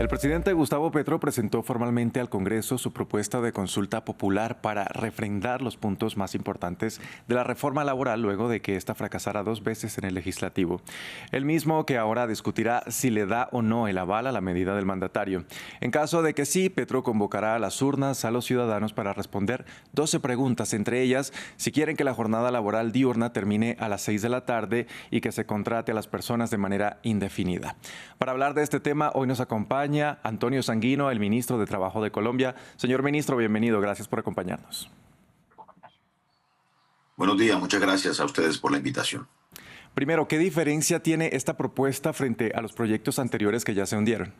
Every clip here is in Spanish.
El presidente Gustavo Petro presentó formalmente al Congreso su propuesta de consulta popular para refrendar los puntos más importantes de la reforma laboral luego de que ésta fracasara 2 veces en el legislativo. El mismo que ahora discutirá si le da o no el aval a la medida del mandatario. En caso de que sí, Petro convocará a las urnas a los ciudadanos para responder 12 preguntas, entre ellas si quieren que la jornada laboral diurna termine a las 6 de la tarde y que se contrate a las personas de manera indefinida. Para hablar de este tema, hoy nos acompaña Antonio Sanguino, el ministro de Trabajo de Colombia. Señor ministro, bienvenido. Gracias por acompañarnos. Buenos días, muchas gracias a ustedes por la invitación. Primero, ¿qué diferencia tiene esta propuesta frente a los proyectos anteriores que ya se hundieron?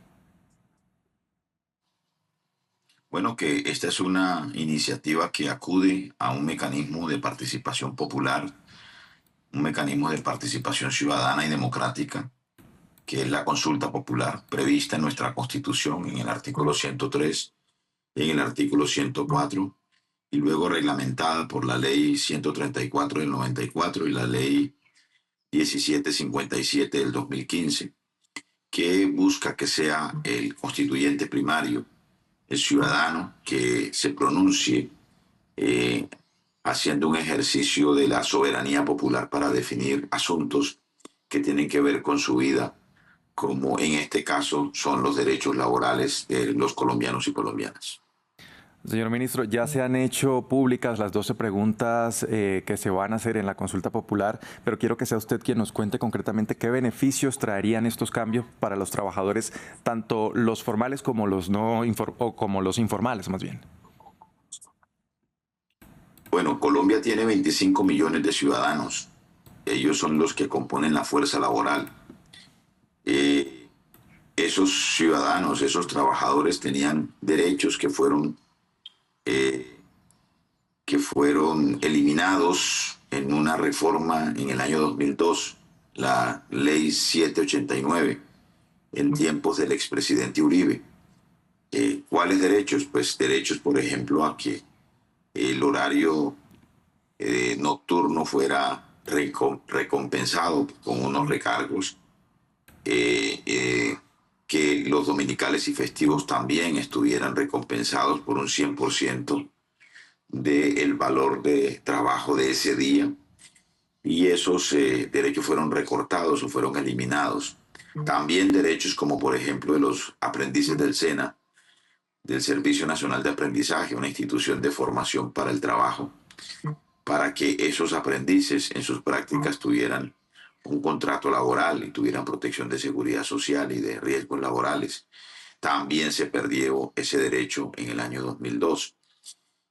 Bueno, que esta es una iniciativa que acude a un mecanismo de participación popular, un mecanismo de participación ciudadana y democrática, que es la consulta popular prevista en nuestra Constitución en el artículo 103 y en el artículo 104, y luego reglamentada por la ley 134 del 94 y la ley 1757 del 2015, que busca que sea el constituyente primario, el ciudadano, que se pronuncie haciendo un ejercicio de la soberanía popular para definir asuntos que tienen que ver con su vida, como en este caso son los derechos laborales de los colombianos y colombianas. Señor ministro, ya se han hecho públicas las 12 preguntas que se van a hacer en la consulta popular, pero quiero que sea usted quien nos cuente concretamente qué beneficios traerían estos cambios para los trabajadores, tanto los formales como los como los informales, más bien. Bueno, Colombia tiene 25 millones de ciudadanos. Ellos son los que componen la fuerza laboral. Esos ciudadanos, esos trabajadores tenían derechos que fueron eliminados en una reforma en el año 2002, la ley 789, en tiempos del expresidente Uribe. ¿Cuáles derechos? Pues derechos, por ejemplo, a que el horario nocturno fuera recompensado con unos recargos, que los dominicales y festivos también estuvieran recompensados por un 100% del valor de trabajo de ese día, y esos derechos fueron recortados o fueron eliminados. También derechos como, por ejemplo, de los aprendices del SENA, del Servicio Nacional de Aprendizaje, una institución de formación para el trabajo, para que esos aprendices en sus prácticas tuvieran un contrato laboral y tuvieran protección de seguridad social y de riesgos laborales. También se perdió ese derecho en el año 2002.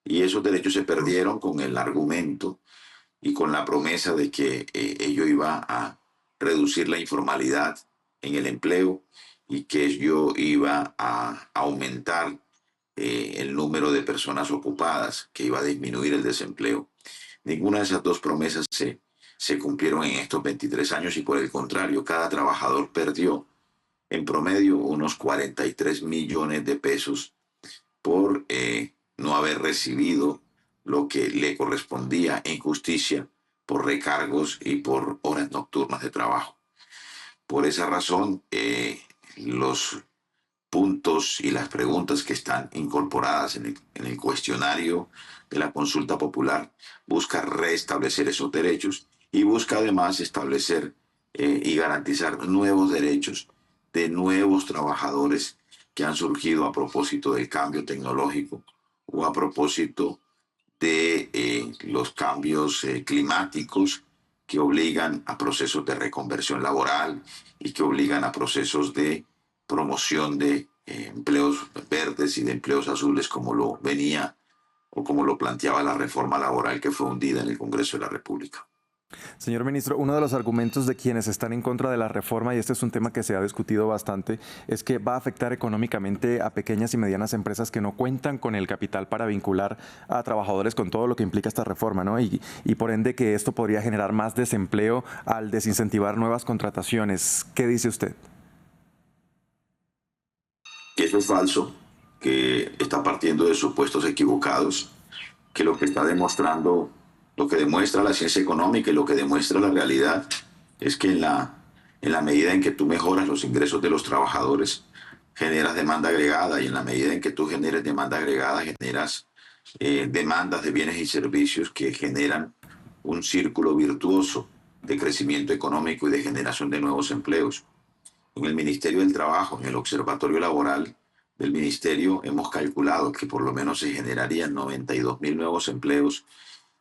Y esos derechos se perdieron con el argumento y con la promesa de que ello iba a reducir la informalidad en el empleo y que ello iba a aumentar el número de personas ocupadas, que iba a disminuir el desempleo. Ninguna de esas dos promesas se cumplieron en estos 23 años y, por el contrario, cada trabajador perdió en promedio unos 43 millones de pesos por no haber recibido lo que le correspondía en justicia por recargos y por horas nocturnas de trabajo. Por esa razón, los puntos y las preguntas que están incorporadas en el cuestionario de la consulta popular busca restablecer esos derechos y busca además establecer y garantizar nuevos derechos de nuevos trabajadores que han surgido a propósito del cambio tecnológico o a propósito de los cambios climáticos, que obligan a procesos de reconversión laboral y que obligan a procesos de promoción de empleos verdes y de empleos azules, como lo venía o como lo planteaba la reforma laboral que fue hundida en el Congreso de la República. Señor ministro, uno de los argumentos de quienes están en contra de la reforma, y este es un tema que se ha discutido bastante, es que va a afectar económicamente a pequeñas y medianas empresas que no cuentan con el capital para vincular a trabajadores con todo lo que implica esta reforma, ¿no? Y por ende que esto podría generar más desempleo al desincentivar nuevas contrataciones. ¿Qué dice usted? Eso es falso, que está partiendo de supuestos equivocados, que lo que está demostrando, lo que demuestra la ciencia económica y lo que demuestra la realidad es que en la medida en que tú mejoras los ingresos de los trabajadores, generas demanda agregada y en la medida en que tú generes demanda agregada, generas demandas de bienes y servicios que generan un círculo virtuoso de crecimiento económico y de generación de nuevos empleos. En el Ministerio del Trabajo, en el Observatorio Laboral del Ministerio, hemos calculado que por lo menos se generarían 92.000 nuevos empleos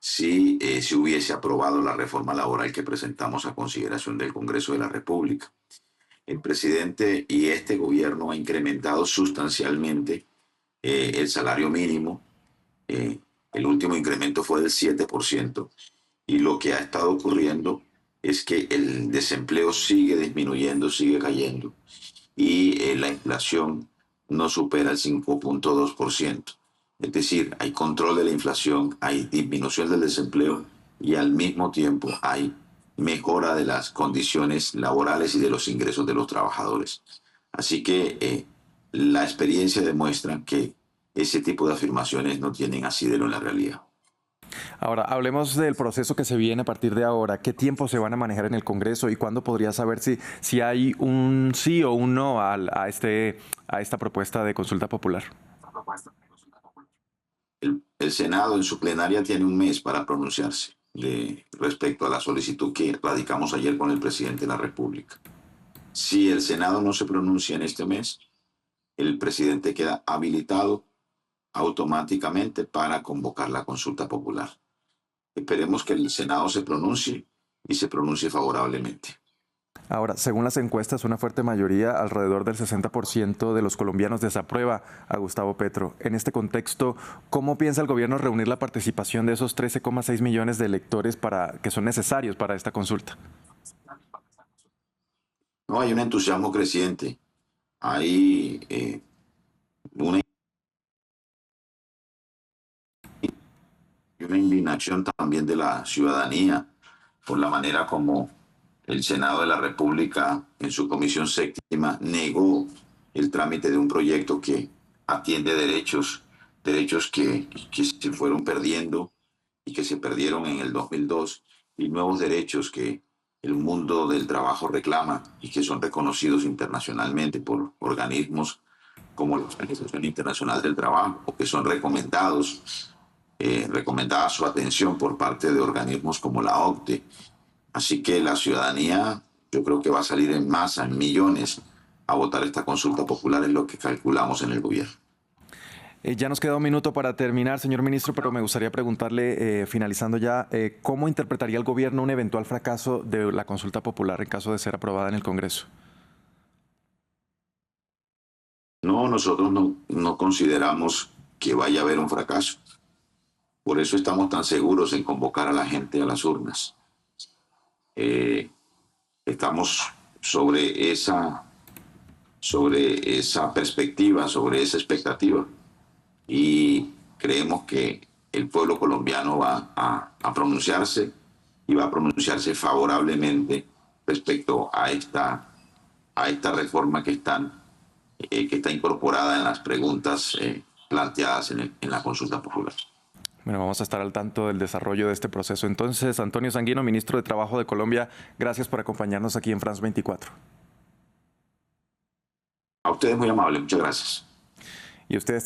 si se hubiese aprobado la reforma laboral que presentamos a consideración del Congreso de la República. El presidente y este gobierno ha incrementado sustancialmente el salario mínimo. El último incremento fue del 7%. Y lo que ha estado ocurriendo es que el desempleo sigue disminuyendo, sigue cayendo. Y la inflación no supera el 5.2%. Es decir, hay control de la inflación, hay disminución del desempleo y al mismo tiempo hay mejora de las condiciones laborales y de los ingresos de los trabajadores. Así que la experiencia demuestra que ese tipo de afirmaciones no tienen asidero en la realidad. Ahora, hablemos del proceso que se viene a partir de ahora. ¿Qué tiempo se van a manejar en el Congreso y cuándo podría saber si hay un sí o un no a esta propuesta de consulta popular? El Senado en su plenaria tiene un mes para pronunciarse respecto a la solicitud que radicamos ayer con el presidente de la República. Si el Senado no se pronuncia en este mes, el presidente queda habilitado automáticamente para convocar la consulta popular. Esperemos que el Senado se pronuncie y se pronuncie favorablemente. Ahora, según las encuestas, una fuerte mayoría, alrededor del 60% de los colombianos desaprueba a Gustavo Petro. En este contexto, ¿cómo piensa el gobierno reunir la participación de esos 13,6 millones de electores que son necesarios para esta consulta? No, hay un entusiasmo creciente. Hay una indignación también de la ciudadanía por la manera como el Senado de la República, en su comisión séptima, negó el trámite de un proyecto que atiende derechos que se fueron perdiendo y que se perdieron en el 2002, y nuevos derechos que el mundo del trabajo reclama y que son reconocidos internacionalmente por organismos como la Organización Internacional del Trabajo, o que son recomendada su atención por parte de organismos como la OCDE. Así que la ciudadanía, yo creo que va a salir en masa, en millones, a votar esta consulta popular, es lo que calculamos en el gobierno. Ya nos queda un minuto para terminar, señor ministro, pero me gustaría preguntarle, finalizando ya, ¿cómo interpretaría el gobierno un eventual fracaso de la consulta popular en caso de ser aprobada en el Congreso? No, nosotros no consideramos que vaya a haber un fracaso. Por eso estamos tan seguros en convocar a la gente a las urnas. Estamos sobre esa perspectiva, sobre esa expectativa, y creemos que el pueblo colombiano va a pronunciarse y va a pronunciarse favorablemente respecto a esta reforma que está incorporada en las preguntas planteadas en la consulta popular. Bueno, vamos a estar al tanto del desarrollo de este proceso. Entonces, Antonio Sanguino, ministro de Trabajo de Colombia, gracias por acompañarnos aquí en France 24. A ustedes muy amable, muchas gracias. Y ustedes